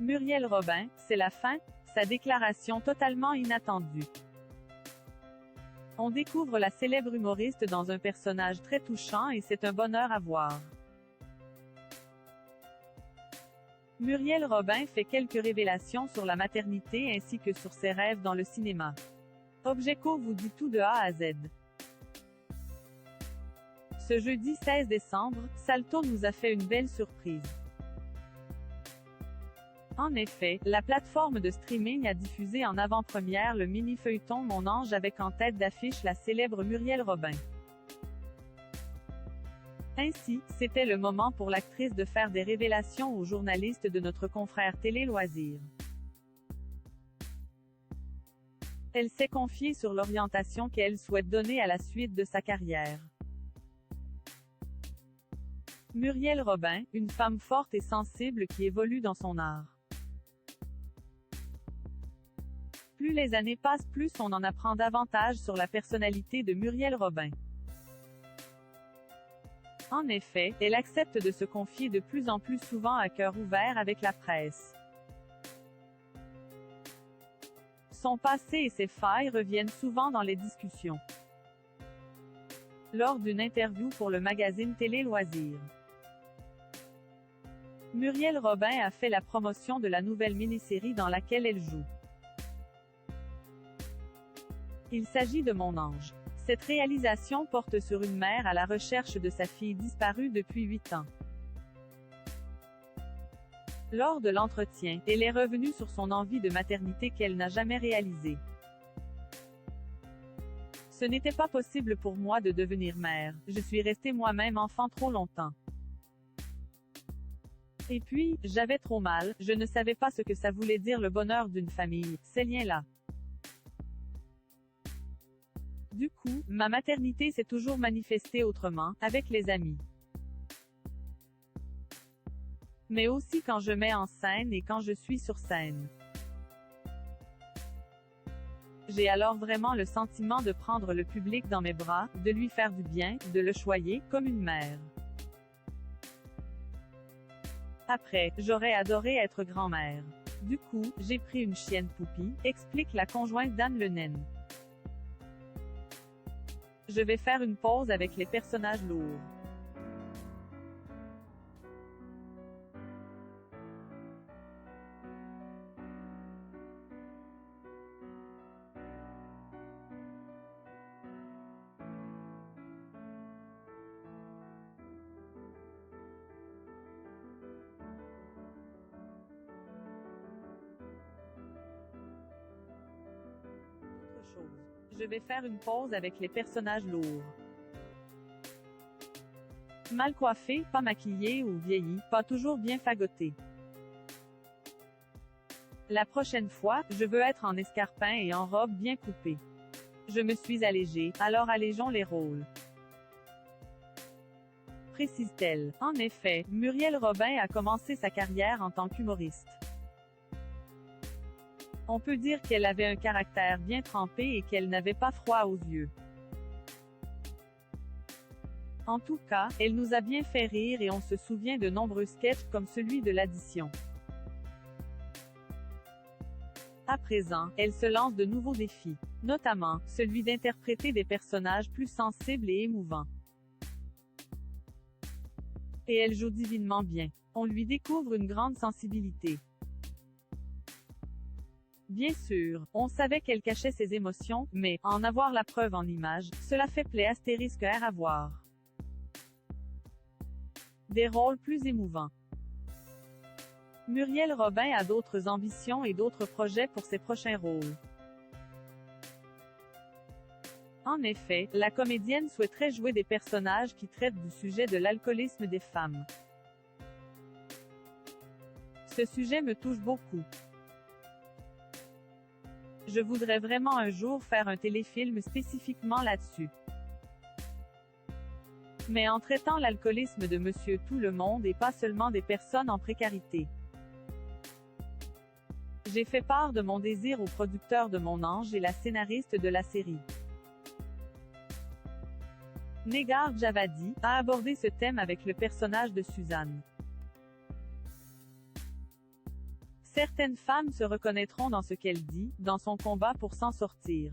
Muriel Robin, c'est la fin? Sa déclaration totalement inattendue. On découvre la célèbre humoriste dans un personnage très touchant et c'est un bonheur à voir. Muriel Robin fait quelques révélations sur la maternité ainsi que sur ses rêves dans le cinéma. Objeco vous dit tout de A à Z. Ce jeudi 16 décembre, Salto nous a fait une belle surprise. En effet, la plateforme de streaming a diffusé en avant-première le mini-feuilleton Mon Ange avec en tête d'affiche la célèbre Muriel Robin. Ainsi, c'était le moment pour l'actrice de faire des révélations aux journalistes de notre confrère Télé Loisirs. Elle s'est confiée sur l'orientation qu'elle souhaite donner à la suite de sa carrière. Muriel Robin, une femme forte et sensible qui évolue dans son art. Plus les années passent, plus on en apprend davantage sur la personnalité de Muriel Robin. En effet, elle accepte de se confier de plus en plus souvent à cœur ouvert avec la presse. Son passé et ses failles reviennent souvent dans les discussions. Lors d'une interview pour le magazine Télé Loisirs, Muriel Robin a fait la promotion de la nouvelle mini-série dans laquelle elle joue. Il s'agit de Mon Ange. Cette réalisation porte sur une mère à la recherche de sa fille disparue depuis 8 ans. Lors de l'entretien, elle est revenue sur son envie de maternité qu'elle n'a jamais réalisée. Ce n'était pas possible pour moi de devenir mère, je suis restée moi-même enfant trop longtemps. Et puis, j'avais trop mal, je ne savais pas ce que ça voulait dire le bonheur d'une famille, ces liens-là. Du coup, ma maternité s'est toujours manifestée autrement, avec les amis. Mais aussi quand je mets en scène et quand je suis sur scène. J'ai alors vraiment le sentiment de prendre le public dans mes bras, de lui faire du bien, de le choyer, comme une mère. Après, j'aurais adoré être grand-mère. Du coup, j'ai pris une chienne Poupie, explique la conjointe d'Anne Le Naine. Je vais faire une pause avec les personnages lourds. Je vais faire une pause avec les personnages lourds. Mal coiffé, pas maquillé ou vieilli, pas toujours bien fagoté. La prochaine fois, je veux être en escarpin et en robe bien coupée. Je me suis allégée, alors allégeons les rôles. Précise-t-elle. En effet, Muriel Robin a commencé sa carrière en tant qu'humoriste. On peut dire qu'elle avait un caractère bien trempé et qu'elle n'avait pas froid aux yeux. En tout cas, elle nous a bien fait rire et on se souvient de nombreux sketchs comme celui de l'addition. À présent, elle se lance de nouveaux défis, notamment celui d'interpréter des personnages plus sensibles et émouvants. Et elle joue divinement bien. On lui découvre une grande sensibilité. Bien sûr, on savait qu'elle cachait ses émotions, mais, en avoir la preuve en images, cela fait *R à voir. Des rôles plus émouvants. Muriel Robin a d'autres ambitions et d'autres projets pour ses prochains rôles. En effet, la comédienne souhaiterait jouer des personnages qui traitent du sujet de l'alcoolisme des femmes. Ce sujet me touche beaucoup. Je voudrais vraiment un jour faire un téléfilm spécifiquement là-dessus. Mais en traitant l'alcoolisme de Monsieur Tout le Monde et pas seulement des personnes en précarité. J'ai fait part de mon désir au producteur de Mon Ange et la scénariste de la série. Negar Javadi a abordé ce thème avec le personnage de Suzanne. Certaines femmes se reconnaîtront dans ce qu'elle dit, dans son combat pour s'en sortir.